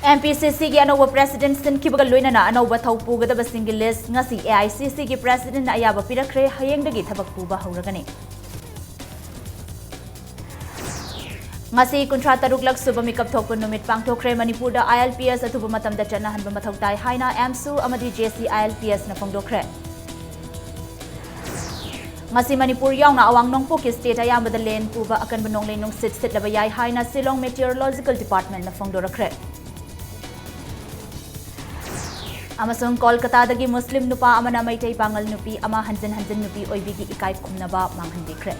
MPCC की अनौब president सिनखिबग लोइनना अनौब थौ पुगदब single list ngasi AICC की president अयाब पिरखरे हयेंगदगी थबक पुबा हौरगनी ngasi kuntra taruk lak suba mikap thokpa numit pangthokre manipur da ILPS athuba matam da chana hanba mathau tai haina AMSU amadi JC ILPS na phongdokre ngasi manipur yaungna awang nongpo ki state ayambada len puba akan banong lenong sit laba yai haina Shillong Meteorological Department na phongdorakre amasung Kolkata dagi Muslim nupa amana maitai pangal nupi ama hanjan nupi oibigi ikai khumnaba manghandikre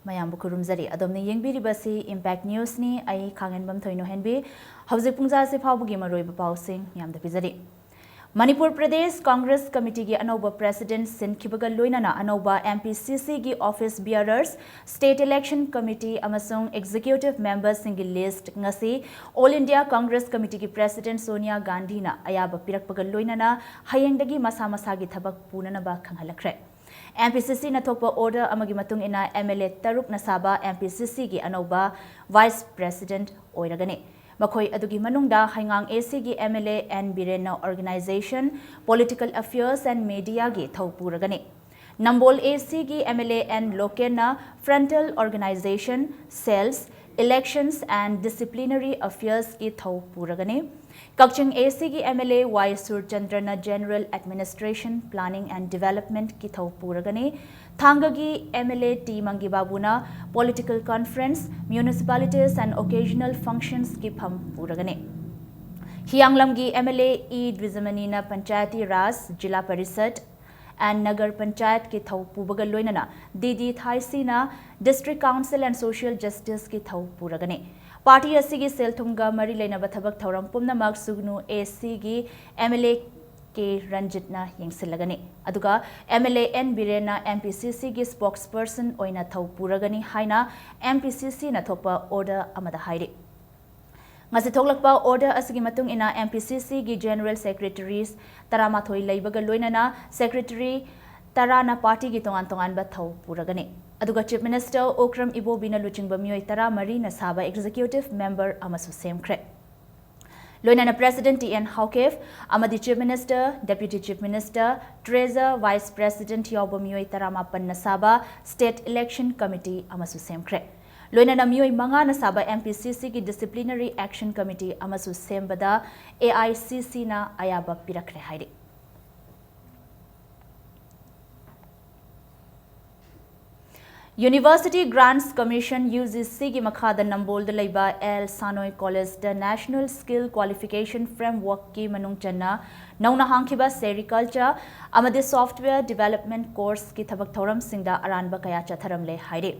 mayam bukurumzari adomni yengbiribasi Impact News ni ai khangenbam thoino henbi hauji pungja se phawbugi maroiba pausing yamda pizari Manipur Pradesh Congress Committee ki anauba President Sinkibaga loinana anauba MPCC ki Office Bearers State Election Committee amasung Executive Members single list ngasi All India Congress Committee ki President Sonia Gandhi na ayaba pirakpaga loinana hayengdagi masa gi thabak punanaba khanghalakre MPCC na thokpa order amagi matung ina MLA taruk na saba MPCC ki anauba Vice President oiragani Makhoi adugi manungda haingang AC gi MLA and Birena Organization Political Affairs and Media gi thawpuragani Nambol AC gi MLA and Lokena Frontal Organization Cells Elections and Disciplinary Affairs ki thawpuragani Kakching AC ki MLA Y Surchandrana General Administration Planning and Development ki thawpuragani Thanga gi MLA T Mangi Babuna Political Conference Municipalities and Occasional Functions ki pham puragani Hianglam gi MLA E Dvizamanina Panchayati Raj Jila Parishad and Nagar Panchayat ki thawpubaga loinana Didi Thaisina District Council and Social Justice ki thawpuragani Party asigi selthumga mari leinaba thabak thauram pumnamak sugnu AC gi MLA ke Ranjitna yengsilagani aduga MLA N Birena MPCC gi spokesperson oina thawpuragani haina MPCC na thokpa order amada hairi ngasi thoklakpa order asigi matung ina MPCC gi General Secretaries taramathoi leibaga loinana Secretary tarana party gi tongan ba thawpuragani aduga Chief Minister Okram Ibobina luchingba mioi tara mari na saba executive member amasu semkre Loinana President T.N. Hawkef amadi Chief Minister Deputy Chief Minister Treasurer Vice President yawba mioi tara mapan na saba State Election Committee amasu semkre Loinana mioi manga na saba MPCC ki Disciplinary Action Committee amasu sembada AICC na ayaba pirakre hairi University Grants Commission UGC ki makhada Nambol da leiba El Sanoi College the National Skill Qualification Framework ki manung channa nauna hangkhiba sericulture amade software development course ki thabak thoram singda aranba kaya chatharam le haire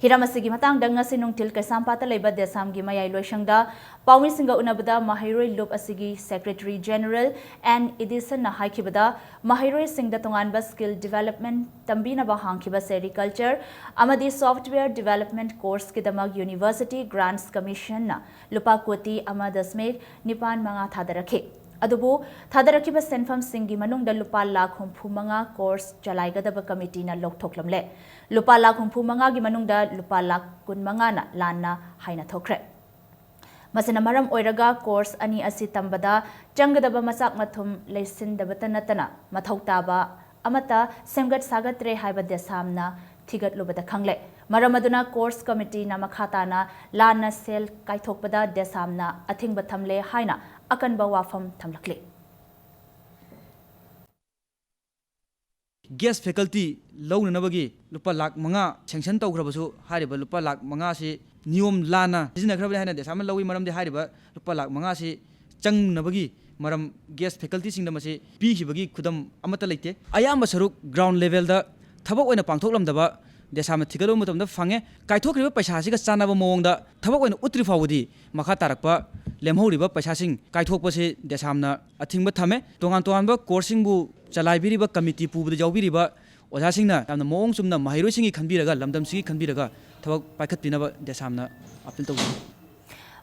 Hiramasigi matang danga sinung til kasampata leiba desam gi mayai loisangda pawi singa unabada Mahiroi Loop asigi Secretary General and Edison na haikibada Mahiroi singda tonganba skill development tambina ba hangkiba sericulture amadi software development course kidamag University Grants Commission na lupa koti amadasme nipan manga thadarakhe adubu thadarakiba senfam singi manungda lupa lakh humpu manga course chalaigadaba committee na lokthoklamle lupa lakh humpu manga gi manungda lupa lakh kun manga na lanna haina thokre masina maram oiraga course ani asi tambada changadaba masak mathum leisindaba tanatana mathautaba amata semgat sagatre haiba desamna thigat lubada khangle maramaduna course committee na makhata na lanna sel kaithokpada desamna athingba thamle haina akan ba wafam thamlakle guest faculty lawna nabagi lupa lakh manga sanction tawgrabasu hariba lupa lakh manga si niyom lana sina khrabe haina de samal lawi maram de hariba lupa lakh manga si chang nabagi maram guest faculty singda mase pi khibagi khudam amata leite ayamba saruk ground level da thabak oina pangthoklamdaba desam thigalo matamda fange kaithokriba paisa siga chanaba mawongda thabak oina utri fawudi makha tarakpa lemhoriba paisa sing kaithokpase desamna athingba thame tongan ba coursing bu chalaibiriba committee pubuda jawbiriba oja singna tamna mawong sumna mahiroi singi khanbiraga lamdam singi khanbiraga thabak paikhat pinaba desamna apil taw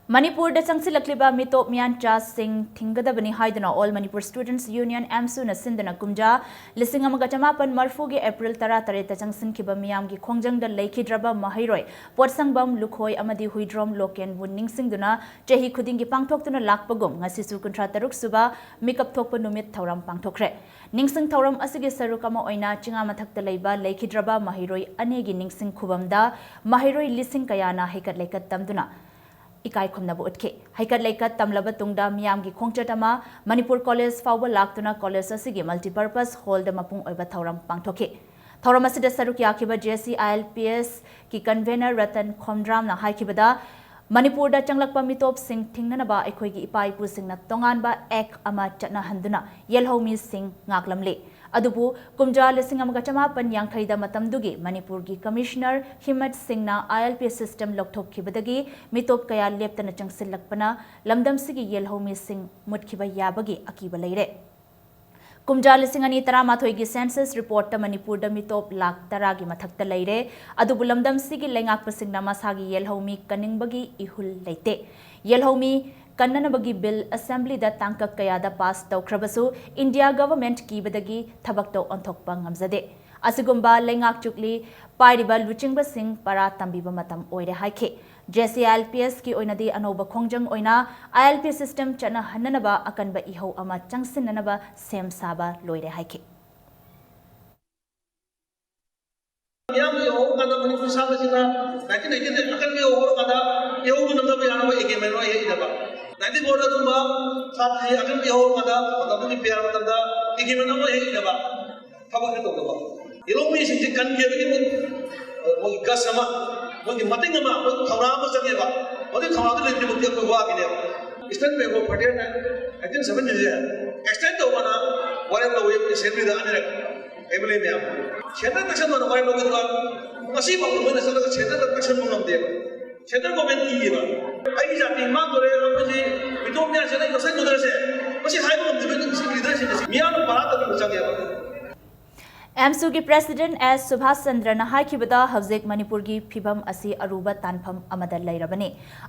Manipur चंगसिलक्लिबा मिटोप मियानचा सिंह थिंगदबनी हाइदना All Manipur Students Union AMSU न सिंदना कुमजा लिसिंग अमगा चमापन मरफुगी अप्रैल 13 चंगसिनखिबा मियामगी खोंजंगदा लेखिद्रबा महैरोय पोटसंगबम लुखोय अमदी हुइद्रोम लोकेन बु निंगसिंगदुना चेहि खुदिंगी पांगथोक्तुना लाकपगुम ngasisu 36 सुबा मिकअप थोकप नुमित थौरम पांगथोखरे निंगसिंग थौरम असिगे सरुक अमा ओइना चिंगा मथक्ता लेबा लेखिद्रबा महैरोय अनेगी निंगसिंग खुबमदा महैरोय लिसिंग कयाना हेकत लेकत तमदुना इकाई खुमनबु उठके हाइकत लेकत तमलब तुंगदा मियामगी खोंगचटमा मणिपुर कॉलेज फाउब लाक्तुना कॉलेज असिगे मल्टीपर्पस हॉल द मपुंग ओइबा थौरम पांगथोके थौरम असिदा सरुक याखिबा जेसी ILPS की कन्वेनर रतन खोमद्रामना हाइखिबदा मणिपुर दा चंगलकपा मिटोप सिंह थिंगनबा अखोइगी इपाइपु सिंगना तोंगानबा एक अमा चटना हंदुना येलहोमी सिंह ngaklamle अदुबु कुमजा लिसिंग अमगा चमापन यांखैदा मतमदुगी मणिपुर की कमिश्नर हिम्मत सिंहना ILPS सिस्टम लौथोखिबदगी मिटोप कया लेप्तना चंगसिलक्पना लमदमसिगी येलहोमी सिंह मुटखिबा याबगी अकीबा लेरे कुमजा लिसिंग अनि 13 की सेंसस रिपोर्ट मणिपुर मिटोप लाख 10 की मथक्ता लेरे अदुबु लमदमसिगी लेंगाकपसिंगना मसागी येलहोमी कनिंगबगी इहुल लेते येलहोमी कन्ननबगी बिल असेंबली दा तांकक कयादा पास तौख्रबसु इंडिया गवर्नमेंट की बदगी थबक्तो अंथोकपा ngamjade असिगुम्बा लेंगाक चुकली पाइरिबा लुचिंगबा सिंह परा तंबीबा मतम ओइरे हाइखे जेसी ILPS की ओइनदी अनोबा खोंजंग ओइना ILPS सिस्टम चना हन्ननबा अकनबा इहो अमा चंगसिननबा सेम साबा लोइरे हाइखे याम यो कादा मणिपुर साबा सिना 1990 अकन में ओवर कादा यो नंदबा यानबा एगेमेनो ये इदबा 94 दुबा साथी अकन में ओवर कादा मतबनी पेयर मतदा एगेमेनो ये इदबा थबक तो दबा इलोमी सिंह कन के बगी वो गसमा वो मतिंग मा वो थौराम चगेबा वो थौराम लेते मुद्दे को वा गिले स्टेट पे वो फटे ना आई थिंक 7 दिस एक्सटेंड तो बना वरे लो वे सेंट्री दा अने एबले में आप क्षेत्र तक्षण मन वरे लो दुआ मसी बाबू मन सदा क्षेत्र तक्षण मन दे क्षेत्र को बेन की बा आई जाति मा तोरे हमजी विटोमिया से नहीं कसै दोदर से मसी हाई मन दे लीडर से मियान परा तक चगेबा एमसू की प्रेसिडेंट एस सुभाष चंद्र हाइखिबदा हौजिक मणिपुर की फिबम असि अरुबा तानफम अमदा लैरबने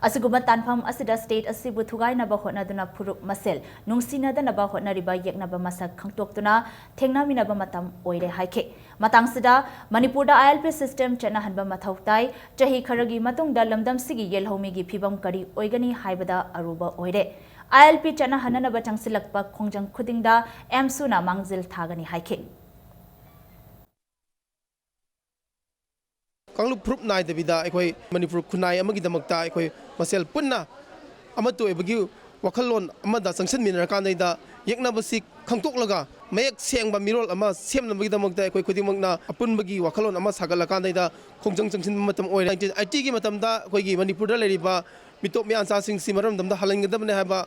असिगुम तानफम असिदा स्टेट असिबु थुगाइनबा होनदुना फुरुक मसेल नुंगसिनदनबा होनरिबा यeknaba मसक खंगतोक्तुना थेंगनामिनबा मतम ओइरे हाइखे मतंगसिदा मणिपुर ILPS सिस्टम चनाहनबा मथौताई चही खरगी मतुंगदा लमदमसिगी येलहोमीगी फिबम करी ओइगनी हाइबदा अरुबा ओइरे ILP चनाहननबा चंगसिलक्पा खोंजंग खुदिंगदा एमसूना मांगजिल थागनी हाइखे कांगलु प्रूफ नाइदबिदा अखोई मणिपुर खुनाई अमगी दमकता अखोई मसेल पुन्ना अमतु एबगी वखलोन अमदा संगसन मिनर कानैदा यeknabasi खंगतोकलगा मयक सेंगबा मिरोल अमा सेमनबगी दमकता अखोई खुदिमकना अपुनबगी वखलोन अमा सागला कानैदा खोंजंग चंगसिन मतम ओइ 1980 की मतमदा अखोई मणिपुर लेरिबा मिटोप म्यानसा सिंग सिमरम दमदा हलंगदबने हाबा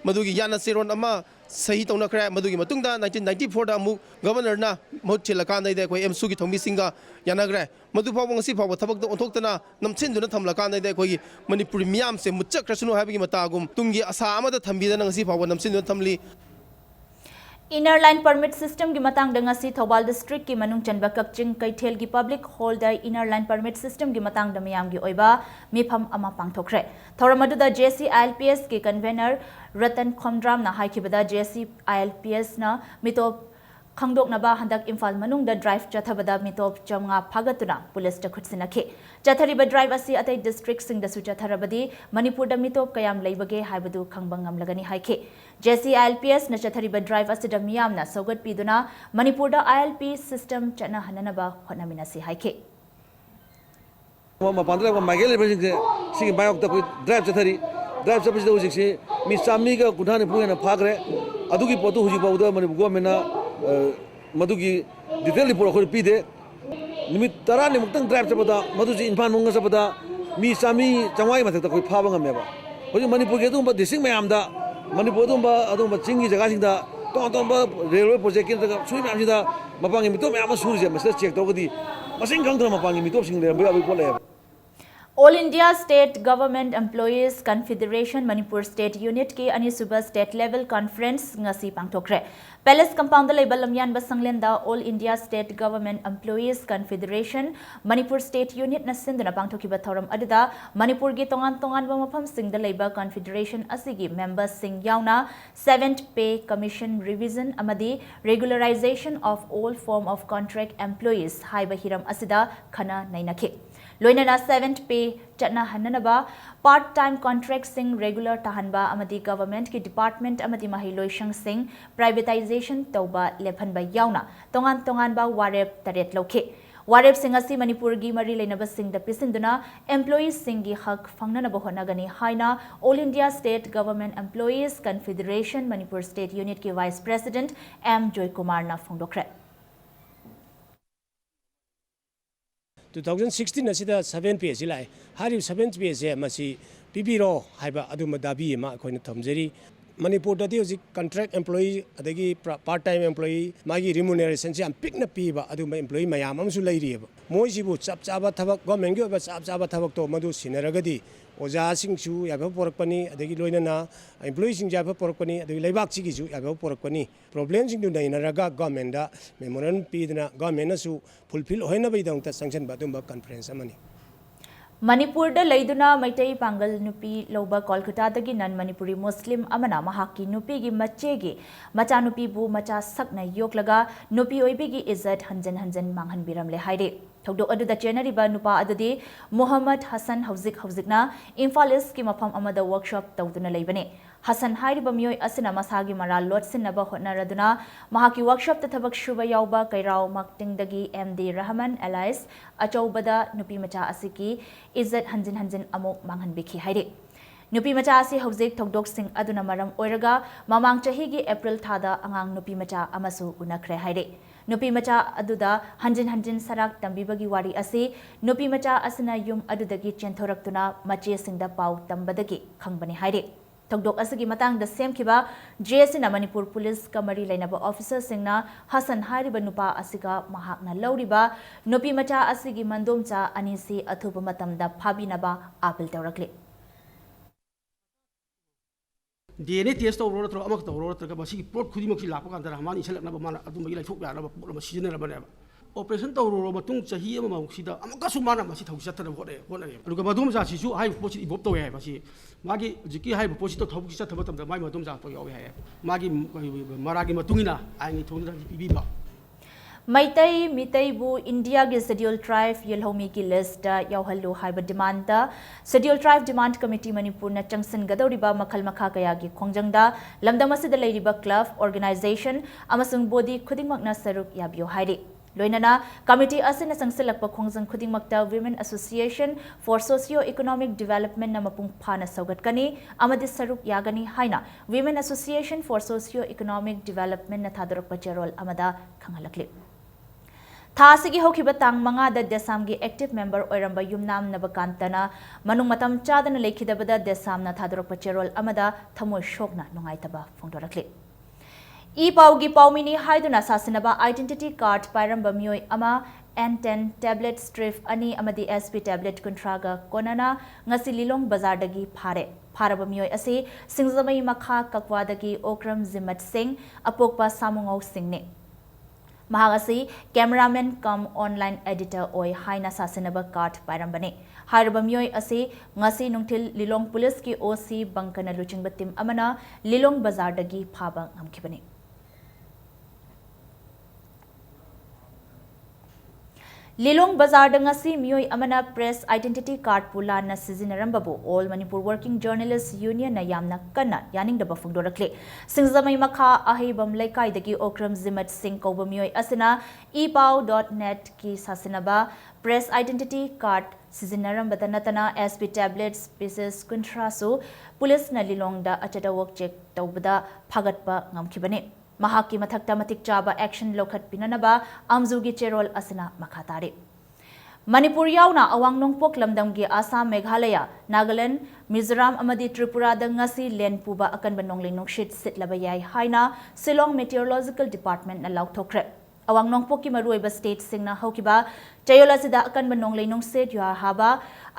मधुगी याना सेरोन अमा सही तौनखरे मधुगी मतुंगदा 1994 दा अमु गवर्नर ना मोट छिलकानैदा अखोई एमसू की थोंबी सिंगा यानाग्रे मधु फाव ngasi फाव थबक ओंथोक्तना नमसिनदुना थमलकानैदा अखोई मणिपुर मियाम से मुच्चक्रसुनु हाबगी मतागुम तुंगी आसा अमदा थंबीदना ngasi फाव नमसिनदुना थमली इनर लाइन परमिट सिस्टम की मतंग दंगसी थौबाल डिस्ट्रिक्ट की मनुंग चनबा कक्चिंग कैथेल की public holder inner line permit system की मतंग दमयाम की ओइबा मिफम अमा पांगथोखरे थौरम अदुदा जेसी ILPS की कन्वेनर रतन खोमद्राम ना हाइखिबदा जेसी ILPS ना मिटोप खंगदोकनबा हंदक इम्फाल मनुंग ड्राइव चथबदा मिटोप चमगा फागतुना पुलिस खुदसिनखे चथरिबा ड्राइव असी अतै डिस्ट्रिक्ट सिंग दसु चथरबदी मणिपुर मिटोप कयाम लेबगे हाइबदु खंगबंगम लगनी हाइखे जेसी ILPS न चथरिबा ड्राइव असिदा मियामना सौगत पीदुना मणिपुर ILP सिस्टम चना हननबा होनमिनसी हाइखे मपांद्रा माइगेल लेबसिंग सिंग बायोक तक ड्राइव चथरी ड्राइव चपसिदा हुजिकसे मी सामीगा गुधाने पुगेना फागरे अदुगी पोतु हुजि पाउदा मणिपुर गवर्नमेंटना मधुगी डिटेल रिपोर्ट अखोई पीदे निमित 10 निमुक्तंग ड्राइव चपदा मधुजी इम्फाल मंग चपदा मी सामी चंवाई मथक तक फाबा ngमेबा होजि मणिपुर के दुंबा डिस्ट्रिक्ट मयामदा मणिपुर दुंबा चिंगी जगह तोंबा रेलवे प्रोजेक्ट की सुई मैमदा मपांगी मिटोप मैम सूरजे मसे चेक तौगदी मसिंग खंगद्र मपांगी मिटोप सिंग लेरबा पोले All India State Government Employees Confederation Manipur State Unit ki Anisuba State Level Conference ngasi pangthokre. Palace Compound Label Lamyan Basanglenda All India State Government Employees Confederation Manipur State Unit na sinduna pangthokiba thoram adida Manipur gi tongan ba mafam sing da Labor Confederation asigi members sing yauna 7th Pay Commission Revision amadi regularization of all form of contract employees haiba hiram asida khana nainakhi. Loinana 7th Pay Chatna Hananaba part-time contract sing regular tahanba amadi government ki department amadi mahiloishang sing privatization tauba lephanba yauna tongan ba warep taret lokhe warep sing asi Manipur gi mari leinaba sing da pisinduna employees sing gi hak fangnanaba honagani haina All India State Government Employees Confederation Manipur State Unit ki Vice President M Joy Kumar na phongdokre 2016 asida 7 page lai hari 7 page je masi pibiro haiba aduma dabi ma koina thamjeri Manipur da di contract employee adagi part time employee magi remuneration se am pikna piba aduma employee mayam amsu lairi ba moi sibu chap chaba thabak government gi ba chap chaba thabak to madu sinaragadi oja singsu yaba porakpani adagi loinana employee sing yaba porakpani adagi leibak chi gi ju yaba porakpani problem sing du nainaraga government da memorandum pidna government na su fulfill hoina bai dang ta sanction ba dum ba conference amani Manipur da laiduna maitai pangal nupi loba Kolkata dagi nan Manipuri Muslim amana mahaki nupi gi mache gi macha nupi bu macha sakna yoklaga nupi oibi gi izzat hanjan manghan biram le haide thokdok adu da January ba nupa adudi Muhammad Hassan hawzikna Imphal East ki mafam amada workshop tawduna leibane Hassan hairiba mioi asina masagi mara lotsin naba hotnaraduna mahaki workshop ta thabak shuba yauba kairao marketing dagi MD Rahman Allies achaubada nupi macha asiki izzat hanjin amok manghan bikhi haide nupi macha asi hawzik thokdok sing aduna maram oiraga mamang chahi gi April thada angang nupi macha amasu unakre haide nupi macha aduda hanjin sarak tambibagi wari asi nupi macha asina yum adudagi chenthорактuna mache singda pau tambadagi khangbani haide Tokdok asagi matang da same kiba JS na Manipur Police Kamari Lainaba Officer Singna Hassan Hariba Nupa Asiga Mahakna Lauriba Nupi Macha Asigi Mandomcha Anisi Athuba Matamda Phabinaba Apil Taurakli DNA test of rotor amak to rotor ka masi plot khudi maki la pa kan rahman iselak na ba mana atu magi lai thok ya na ba polo masi ne ba ne operation to ro matung chahi ama ma sida amaka sumana masi thau chat na hode hone alu ka madum sa si su hai pochi ibop to ya masi magi jiki hai pochi to thau ki chat thaba tam da mai madum sa to yaw ya magi maragi matungina ai ni thon da bibi ba Maitai Mitai bu India ge Scheduled Tribe Yelhomi ki list da yauhallu haiba demand da Scheduled Tribe Demand Committee Manipur na changsan gadoriba makhal makha kaya gi khongjang da lamdam asida leiriba club organization amasung body khudingmak na saruk yabyo haire loinana committee asina sangsilakpa khongjang khudingmakta Women Association for Socio-Economic Development na mapung phana saugatkani amadi saruk yagani haina Women Association for Socio-Economic Development na thadorakpa cherol amada khangalakli Thasigi hokiba tang manga da Desam gi active member oiramba yumnam nabakantana manung matam chadana lekhidabada Desam na thadorak pacherol amada thamoi shokna nungaitaba phongdorakli E pawgi pawmini haiduna sasinaba identity card pairamba mioi ama N10 tablet strip ani amadi SP tablet kontraga konana ngasi lilong bazar dagi pharaba mioi ase singzamai makha kakwadagi Okram Zimat Singh apokpa samungau singne Mahagasi cameraman cum online editor oi haina sasinaba card pairambane hairaba mioi ase ngasi nungthil Lilong police ki OC bangkana luchingba team amana Lilong bazar dagi phaba ngamkhibane Lilong bazar da ngasi mioi amana press identity card pula na sizinarambabu All Manipur Working Journalists Union na yamna kana yaning da bafungdorakle singzamai makha ahibam laikai dagi Okram Zimat Singh kauba mioi asina epow.net ki sasinaba press identity card sizinarambada natana SP tablets pieces kuntrasu police na Lilong da achada work check taubada phagatpa ngamkhibane Mahaki mathakta matik chaba action lokhat pinanaba amzugi cherol asina makhatare Manipur yauna awang nongpok lamdam gi Assam Meghalaya Nagaland Mizoram amadi Tripura da ngasi len puba akan banongling nongshit sitlaba yai haina Shillong Meteorological Department na lauthokre अवांग Nongpok की मरुइबा state सिंगना हौकिबा चयोल असिदा अकनबा नोंगलै नोंगसेट युहा हाबा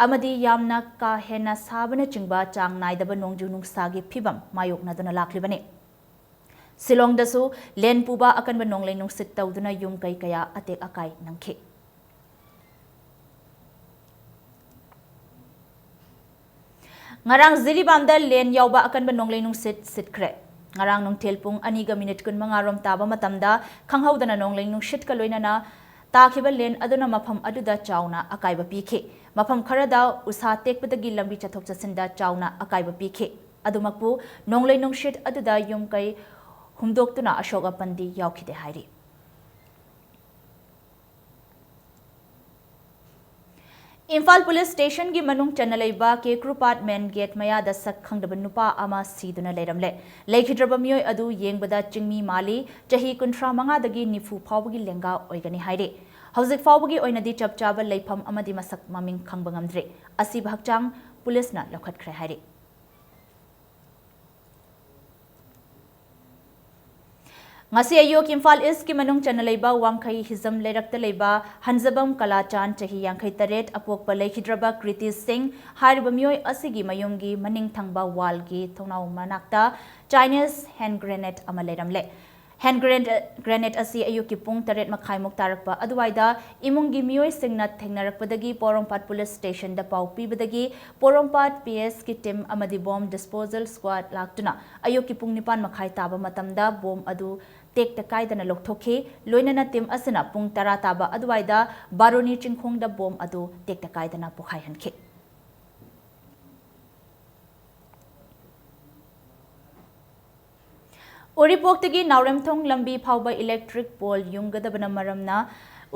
अमदी यामना का हेना साबना चिंगबा चांग नाइदबा नोंगजु नुंगसागी फिबम मायोकनादुना लाक्लिबने सिलोंगदसु लेन पुबा अकनबा नोंगलै नोंगसित तौदुना yum कई कया अतेक acai नंखे ngarang ziribamda len yauba akanba nonglei nung sitkre ngarang nung telpung aniga minute kun mangarom taba matamda khanghaudana nonglei nung shit ka loinana takiba len aduna mafam aduda chauna akaiba pikhe mafam kharada usa tekpadagi lambi chathok chasinda chauna akaiba pikhe adumakpu nonglei nung shit aduda yum kai humdoktuna ashoka pandi yaukhide hairi Imphal police station की मनुंग चनलैबा के क्रुपाट main gate मयादा सक खंगदब नुपा अमा सीदुना लेरमले लेखिद्रब मियोय अदु येंगबदा चिंगमी माली चही 35 दगी निफु फावगी लेंगा ओइगनी हाइरे हौजिक फावगी ओइनदी चपचाबा लेफम अमदी मसक ममिंग खंगबंगमद्रे असि भक्चांग पुलिसना लखतख्रे हाइरे ngasi ayok imphal east ki manung chanalaiba wangkhai hizam leirakta leiba hanjabam kalachan chahi yangkhai taret apokpa leikhidraba kriti singh hariba mioi asigi mayumgi maning thangba wall gi thonau manakta Chinese hand grenade ama leiramle hand grenade asi ayok ki pung taret makhai muk tarakpa aduwaida imungi mioi singna thengnarakpadagi porompat police station da pau pibadagi porompat PS ki team amadi bomb disposal squad laktuna ayok ki pung nipan makhai taba matamda bomb adu tek takaidana lokthokhe loinana tim asina pung tara taba adwaida baroni chingkhongda bom adu tek takaidana pokhai hankhe Uripok tagi Nauremthong lambi phauba electric pole yunggadabana maramna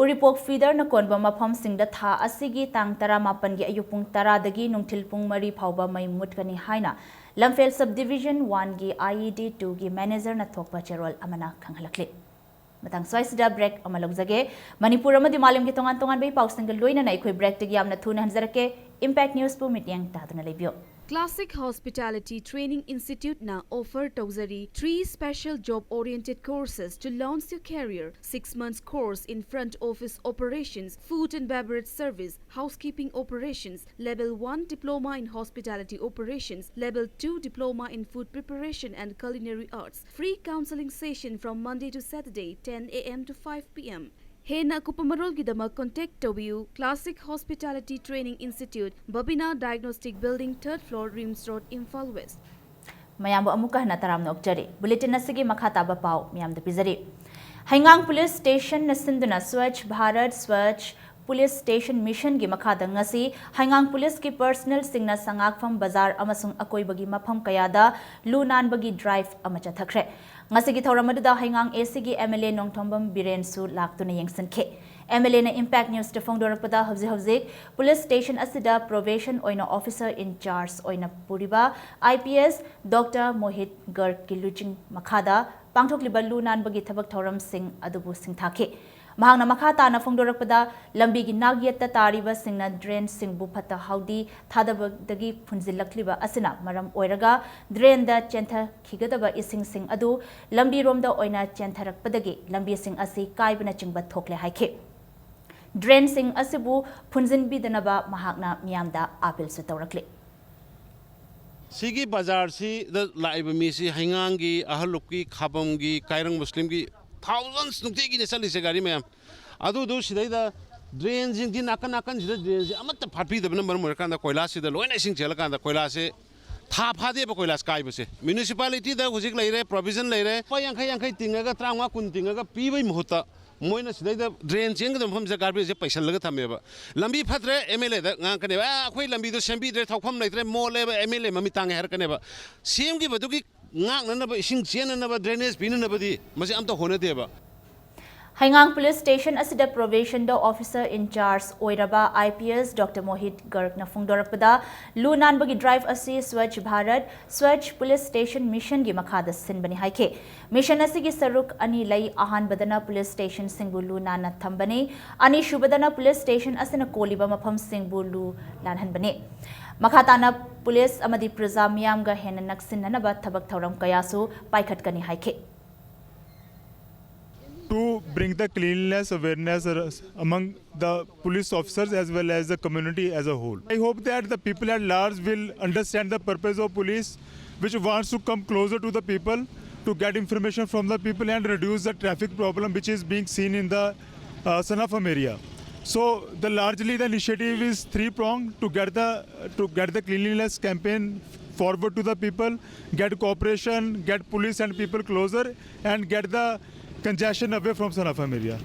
Uripok feeder na konba mafam singda tha asigi tang tara mapan gi ayupung tara dagi nungthil pung mari phauba mai mutkani haina Lamphel subdivision 1 gi IED 2 gi manager na thokpa cherol amana khanghalakle matang swaisida break amalogzage Manipur amadi malim gi tongan tongan bei pausingal loina na ikhoi break tagi amna thuna hanjarake Impact News pu mityang taduna lebio Classic Hospitality Training Institute na offer Tawzari 3 special job-oriented courses to launch your career. 6 months course in front office operations, food and beverage service, housekeeping operations, level 1 diploma in hospitality operations, level 2 diploma in food preparation and culinary arts. Free counseling session from Monday to Saturday 10 a.m. to 5 p.m. Hena Kupamarol Gidama contact Tobiu Classic Hospitality Training Institute, Babina Diagnostic Building, 3rd floor, Rims Road, Imphal West. Mayambo amuka na taram nokjari. Bulletin nasigi makata ba pau miyam da pizari. Haingang Police Station nasinduna Swachh Bharat Swachh Police Station Mission gi makhada ngasi Haingang Police ki personnel singna sangakfam bazar amasung akoi bagi mafam kayada lunan bagi drive amacha thakre. Ngasi gi thoramadu Haingang AC gi MLA Nongthombam Biren su laktuna yengsan khe. MLA na Impact News te phongdorakpada hawji Police Station asida probation oina officer in charge oina puriba IPS Dr. Mohit Garg ki luching makhada pangthokliba lunan bagi thabak thoram sing adubu singthakhe. Mahangna makhata na phongdorakpada lambi gi nagyatta tariba singna drain singbu phata haudi thadabadagi phunjilakliba asina maram oiraga drain da chentha khigadaba ising sing adu lambi romda oina chentharakpadagi lambi sing asi kaibana chingba thokle haikhe drain sing asibu phunjin bidanaba mahakna miyamda appeal su tawrakle Sigi bazar si the laiba mi si Haingangi ahalukki khabamgi kairang muslimgi thousands nukti gi nesali se gari ma'am adu do sidai da drain jing din akan sida drain ji amatta phatpi da number mo kan da koila si da loina sing chela kan da koila se tha phade ba koila sky ba se municipality da hujik lai re provision lai re pa yang tinga ga trangwa kun tinga ga pi bai muhta moina sidai da drain jing da pham se garbage je paisa laga thame ba lambi phatre MLA da ngang kane ba khoi lambi do sembi dre thaukham lai tre mo le ba MLA mami tang her kane ba sim gi badu gi ngak na ba ising chen na ba drainage bin na ba di masi am to hone de ba Haingang Police Station asida probation do officer in charge oiraba IPS Dr. Mohit Garg na phongdorakpada lunan bagi drive asi Swachh Bharat Swachh Police Station Mission gi makhada sinbani haike mission asigi saruk ani lai ahan badana police station singbu lunan na thambani ani shubadana police station asina koliba mapham singbu lu lanhanbani makhatana police amadi praja miyam ga hena naksin na ba thabak thoram kayasu paikhat kani haike to bring the cleanliness awareness among the police officers as well as the community as a whole. I hope that the people at large will understand the purpose of police, which wants to come closer to the people to get information from the people and reduce the traffic problem which is being seen in the Sanafam area. So largely the initiative is three-pronged to get the cleanliness campaign forward to the people, get cooperation, get police and people closer, and get the congestion away from Sanafam area.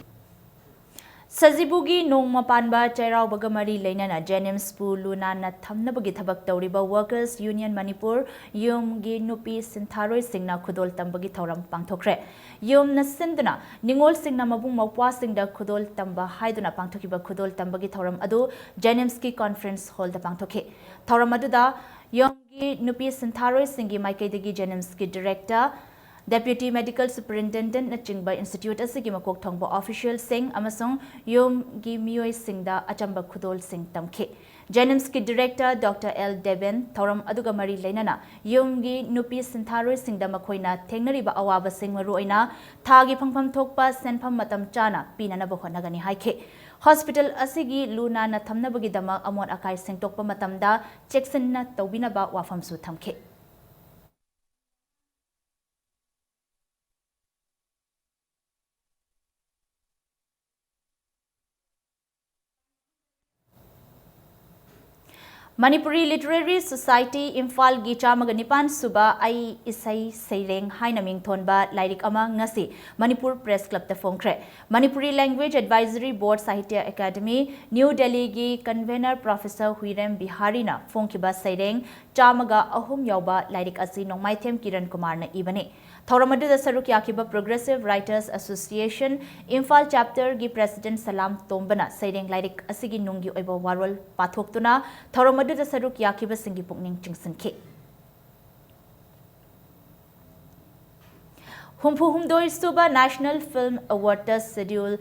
Sazibugi Nongma Panba Chairao Bagamari Lainana Jenims Pu Lunana Thamnabagi Thabak Tauriba Workers Union Manipur Yum Gi Nupi Sintharoi Singna Kudol Tambagi Tauram Pangtokre Yum Nasindana Ningol Singna Mabung Mapwa Singda Kudol Tamba Haiduna Pangtokiba Kudol Tambagi Tauram Adu Jenimski Conference Hall the Pangtoke Tauram Aduda Yum Gi Nupi Sintharoi Singi Maikadigi Jenimski Director Deputy Medical Superintendent Nachingba Institute asigi makok thongba official sing amasong yom gi miyoi singda achamba khudol sing tamkhe Jenims ki director Dr. L. Deben Thoram aduga mari leinana yom gi nupi sintharoi singda makhoina thengnariba awaba sing maru oina thagi phangpham thokpa senpham matam chana pinana ba honagani haikhe Hospital asigi luna na thamnabagi dama amon akai sing tokpa matamda checksin na tawbina ba wafam su thamkhe Manipuri Literary Society Imphal gi chamaga nipan suba ai isai seireng haina mingthonba lairik ama ngasi Manipur Press Club ta phongkhre Manipuri Language Advisory Board Sahitya Academy New Delhi gi convener Professor Huirem Bihari na phongkiba seireng chamaga ahum yauba lairik asi nongmaithem Kiran Kumar na ibane Thoramadu da saruk yakiba Progressive Writers Association Imphal Chapter gi President Salam Tombana seireng lairik asigi nunggi oiba warol pathoktuna Thoramadu da saruk yakiba singi pukning chingsanke Humpu humdoi suba National Film Award schedule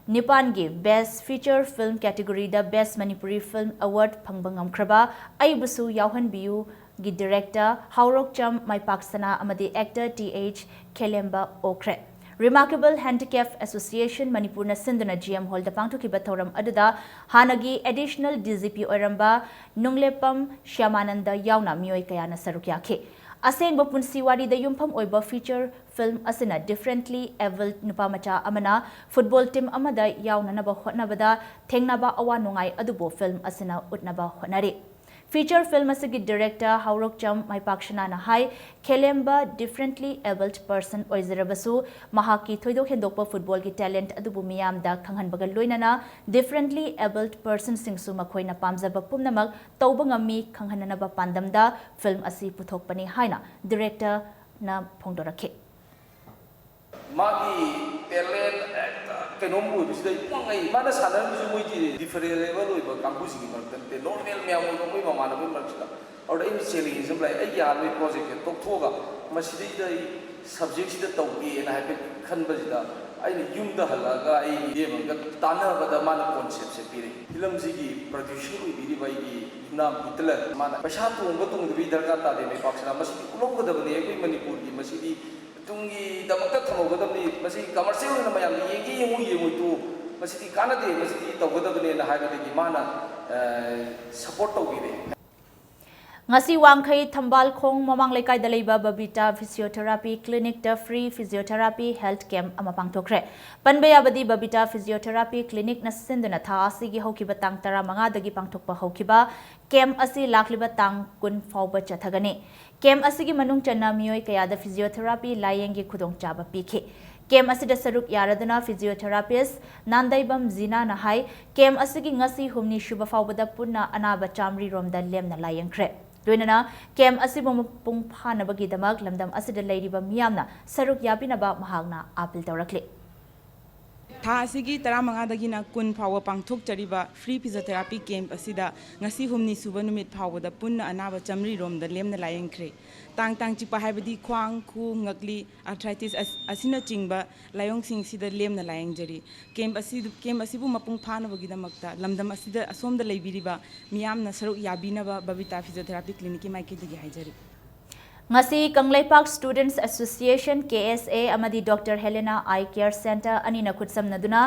Nipangi Best Feature Film category the Best Manipuri Film Award phangbangam kraba aibusu yauhan biu gi director Haurok Cham Maipaksana amadi actor TH Kelemba Okre Remarkable Handicap Association Manipur na Sinduna GM Hall da pangthokiba thoram aduda hanagi additional DGP oiramba Nunglepam Shyamananda yauna mioi kayana saruk yakhe Asengba punsi wari da yumpham oiba feature film asina differently abled nupamacha amana football team amada yauna naba hotnabada thengnaba awa nungai adubo film asina utnaba hotnari Feature film asigi director Haurok Cham Maipakshana na hai Kelemba differently abled person oizerabasu mahaki thoidok hendokpa football ki talent adubu miyam da khanghanbaga loinana differently abled person singsu makhoina pamjaba pumnamak tauba ngami khanghananaba pandamda film asi puthokpani haina director na phongdorakhe Magi talent Kenombu bisa ipangai mana sadar bisa muji different level itu kampus ini berarti normal miamu kamu itu mana pun berarti ada ini challenge sebelah ayah ini project itu toga masih dari subject itu tahu dia nah kan berjeda ini yunda halaga ini dia mungkin tanah pada mana konsep sepiri film segi producer ini baiki nam hitler mana pesatu betul itu darkar tadi mepaksa masih ulung pada benda itu Manipur di masih di Tungi dapat terlalu kadang ni masih komersial nama yang yengi itu masih di Kanada masih di tahu kadang ni nah hari ini mana support tahu gini. Ngasi wangkai thambal khong mamang lekai dalaiba Babita Physiotherapy Clinic da free physiotherapy health camp ama pangthokre panbeya badi Babita Physiotherapy Clinic na sinduna tha asigi hokiba tang tara manga dagi pangthokpa hokiba camp asi lakliba tang kun fawba chathagani camp asigi manung channa mioi kayada physiotherapy layengi khudong chaba pikhe Kem asida saruk yaradana physiotherapist Nandaibam Zina na hai kem asigi ngasi humni shuba fawbada punna anaba chamri romda lemna layangkre Doinana kem asibu pung phanabagi damag lamdam asida lairiba miyamna saruk yabinaba mahagna apil tawrakle Tha asigi taramangadagina kun phawa pangthok chariba free physiotherapy camp asida ngasi humni suba numit phawada punna anaba chamri romda lemna layangkre tang chipa haibadi khwang khu ngakli arthritis asina chingba layong sing sida lemna layangjari camp asibu mapung phanabagi damakta lamdam asida asomda leibiriba miyamna saruk yabinaba Babita Physiotherapy Clinic ki maiki digi haijari ngasi Kanglaipak Students Association KSA amadi Dr. Helena Eye Care Center anina khutsamnaduna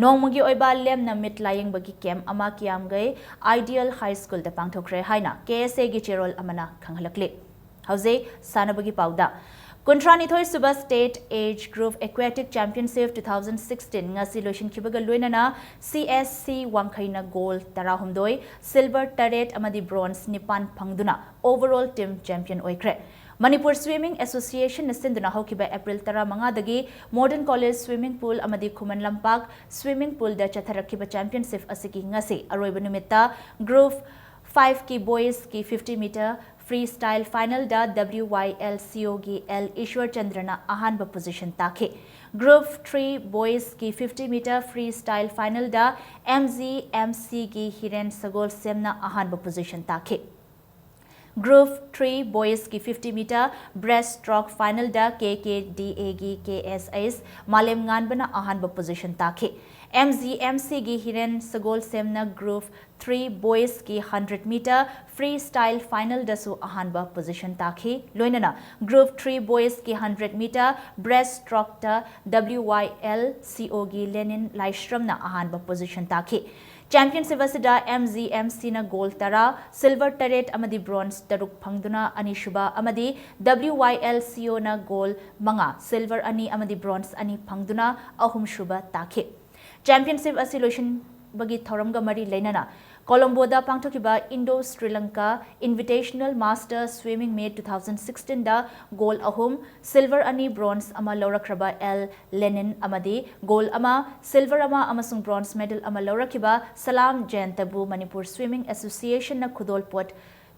nongmagi oiba lemna mit laying bagi camp ama kiamgai Ideal High School da pangthokre haina KSA gi cherol amana khanghalakle hauze sanabagi pauda Kuntrani Suba State Age Group Aquatic Championship 2016 ngasi loishin kibaga loinana CSC wangkhaina gold tarahumdoi silver taret amadi bronze nipan phangduna overall team champion oikre Manipur Swimming Association Nasinduna Hokiba April Tara Mangadagi Modern College Swimming Pool Amadi Kuman Lampak Swimming Pool da Chatharakiba Championship Asiki Ngasi Aroiba Numita Group 5 ki boys ki 50 meter freestyle final da WYLCO ki L Ishwar Chandrana ahanba position take Group 3 boys ki 50 meter freestyle final da MZMC ki Hiren Sagol Semna ahanba position take Group 3 boys की 50 meter breaststroke final da KKDA की KSS Malem Nganbana ahanba position take MZMC की Hiren Sagol Semna Group 3 boys की 100 meter freestyle final da su ahanba position take loinana Group 3 boys की 100 meter breaststroke da WYLCO की Lenin Laishramna ahanba position take Championship asida MZMC na gold tara silver taret amadi bronze taruk phangduna ani shuba amadi WYLCO na gold manga silver ani amadi bronze ani phangduna ahum shuba take Championship asilo bagi thoramga mari leinana Colombo da pangthokiba Indo-Sri Lanka Invitational Master Swimming Meet 2016 da gold ahum silver ani bronze ama laurakraba L Lenin amadi gold ama silver ama amasung bronze medal ama laurakiba Salam Jayantabu Manipur Swimming Association na khudol pot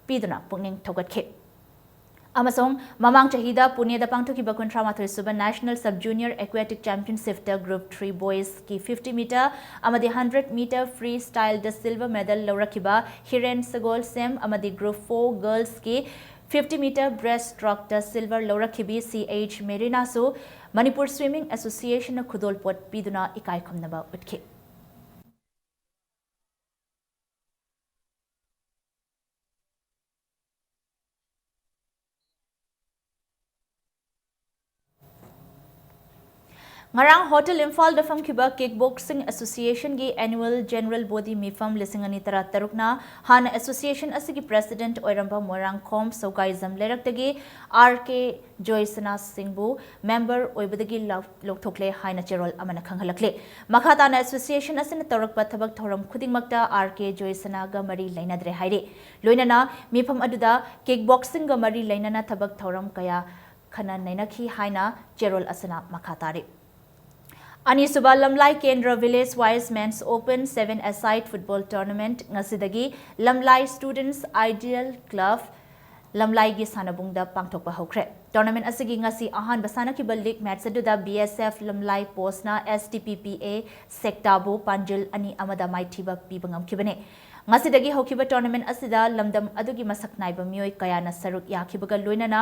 piduna pungning thogatke Amasong mamang chahida Pune da pangthokiba kuntramathoi suba National Sub Junior Aquatic Championship da Group 3 boys ki 50 meter amadi 100 meter freestyle da silver medal laurakiba Hiren Sagol Sem amadi Group 4 girls ki 50 meter breaststroke da silver laurakibi CH Merina su Manipur Swimming Association na khudol pot piduna ikai khamnaba utke Ngarang Hotel Imphal da famkiba Kickboxing Association gi Annual General Body Mifam lisingani tara tarukna Han Association asigi President Oiramba Morang Khom Sogai Zamlerak RK Joysana Singbu member oibadagi lokthokle haina cherol amana khanghalakle Makhatana Association asina tarakpa thabak thoram khudingmakta RK Joysana ga mari lainadre haire loinana mifam aduda kickboxing ga mari lainana thabak thoram kaya khana nainakhi haina cherol asana makhatare Anisuba Lamlai Kendra Village Wise Men's Open 7-a-side football tournament ngasidagi Lamlai Students Ideal Club Lamlai gi sanabungda pangthokpa hokre tournament asigi ngasi ahan basana ki league match aduda BSF Lamlai Postna STPPA Sektabu Panjul ani amada maithiba pibangam kibane ngasidagi hokiba tournament asida lamdam adugi masak naiba mioi kayana saruk yakibaga loinana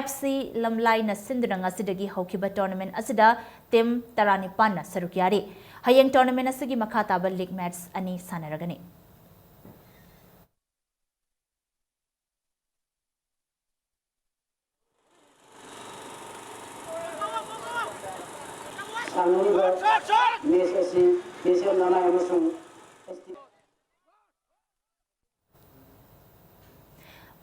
FC Lamlai na sinduna ngasidagi hokiba tournament asida team tarani panna saruk yari hayeng tournament asigi makhata ba league match ani sanaragani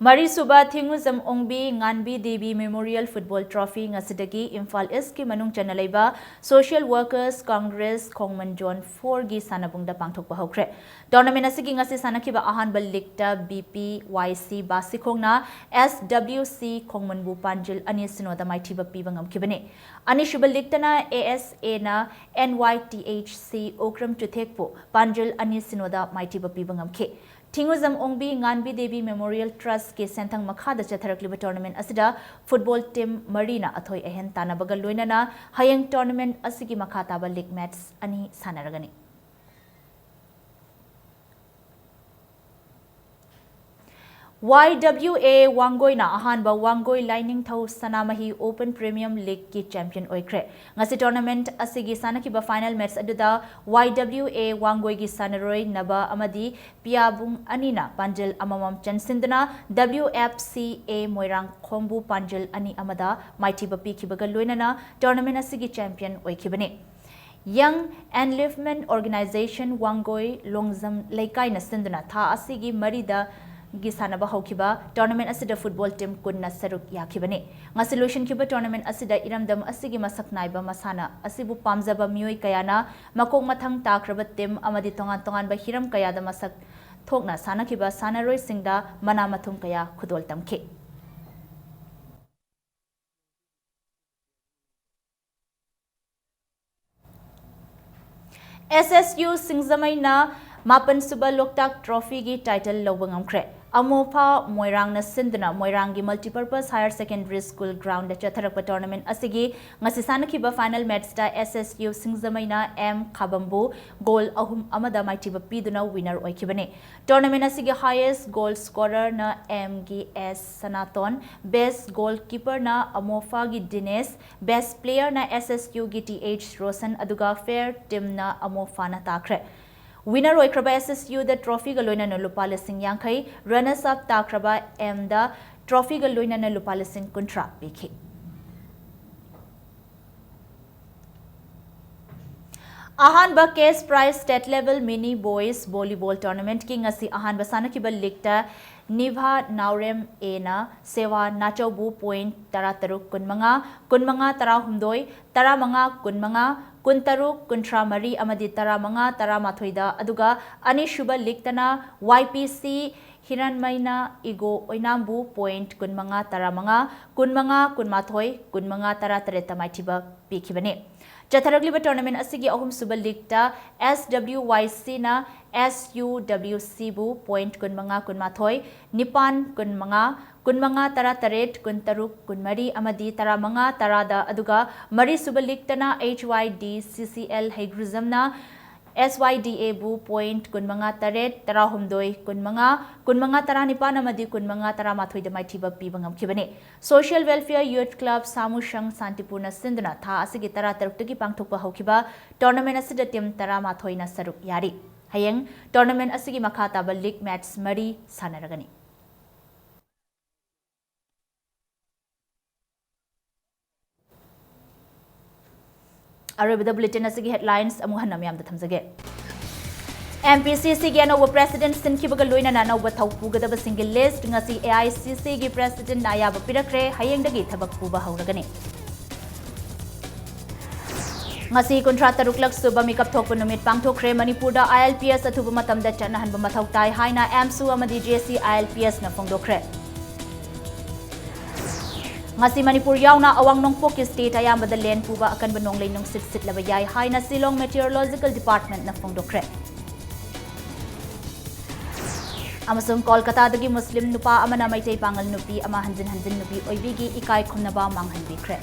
Mari Suba Thinguzam Ongbi Nganbi Devi Memorial Football Trophy ngasidagi Imphal East ki manung chanalaiba Social Workers Congress Khongman John 4 gi sanabungda pangthokpa hokre tournament asigi ngasi sanakiba ahan bal likta BPYC Basikhongna SWC Khongman Bu Panjil ani sinoda maithiba pibangam kibane ani shubal liktana ASA na NYTHC Okram Tuthekpo Panjil ani sinoda maithiba pibangam ke Thinguzam Ongbi Nganbi Devi Memorial Trust ke Sentang Makhada Chatharakliba tournament asida football team Marina athoi ehen tanabaga loinana hayeng tournament asigi makhataba league match ani sanaragani YWA Wangoina ahanba Wangoi Lining Thau Sanamahi Open Premium League ki champion oikre. Ngasi tournament asigi sanakiba final match aduda YWA Wangoi gi sanaroi naba amadi Piabung Anina Panjil Amamam Chansindana WFCA Moirang Khombu Panjil Ani Amada Maitiba Pikibaga Luinana tournament asigi champion oikibane. Young Enliftment Organization Wangoi Longzam Laikai Nasindana Tha Asigi Marida Gisanaba Hokiba tournament asida football team kunna saruk yakibane. Nga solution kiba tournament asida iramdam asigi masak naiba masana asibu pamzaba mioi kayana makong mathang takraba team amadi tongan tongan ba hiram kayada masak thokna sana kiba sanaroi singda mana mathum kaya khudol tamke. SSU Singzamaina Mapan Suba Loktak Trophy gi title lobangam kre. Amopa Moirang na Sindana Moirangi Multipurpose Higher Secondary School Ground da Chatharakpa tournament asigi ngasisana kiba final match da SSU Singzamaina M Khabambu goal ahum amada maitiba piduna winner oikibane. Tournament asigi highest goal scorer na MGS Sanaton, best goalkeeper na Amofa gi Dines, best player na SSU gi TH Rosen aduga fair team na Amofa na takre. Winner oikraba SSU the trophy galoina na lupa lising yankai, runners up takraba M the trophy galoina na lupa lising kuntra piki. Ahanba case prize state level mini boys volleyball tournament ki ngasi ahanba sanakibal likta Niva Naurem Ena Sewa Nachobu point Tarataruk Kunmanga Tarahumdoi Taramanga Kunmanga Kuntaruk Kuntramari Amadi Taramanga Taramathoida Aduga Ani Shuba Liktana YPC Hiranmaina Igo Oinambu point Kunmanga Kunmathoi Kunmanga Taratareta Maitiba Pikibane. Chataragliba tournament asigi ahum suba ligta SWYC na SUWC bu point kunmanga kunmathoi Nipan kunmanga tara taret kuntaruk kunmari amadi tara manga tarada aduga mari suba ligta na HYD CCL Hegrizam na SYDA bu point kunmanga taret tara humdoi kunmanga tara nipan amadi kunmanga tara mathoi damai thiba pibangam kibane. Social Welfare Youth Club Samushang Santipurna Sindana tha asigi tara tarukki pangthokpa hokiba tournament asida team tara mathoi na saruk yari. Hayeng tournament asigi makha ba league match mari sanaragani. Arabida bulletin asigi headlines amuhanam yamda thamjage. MPCC gi anova president sinkibaga loina na anova thaupugadaba single list ngasi AICC gi president nayaba pirakre hayengdagi thabak puba hauragani. Ngasi contract ruklak suba mikap thokpa numit pangthokre Manipurda ILPS athuba matamda chanahanba mathau tai haina AMSU amadi JC ILPS na phongdokre. Ngasi Manipur yauna awang nongpok ki state ayambada len puba akan banong leinong sit laba yai haina Silong Meteorological Department na phongdokre. Amasung Kolkata dagi Muslim nupa amana maitai pangal nupi ama hanjin nupi oibigi ikai khumnaba manghanbikre.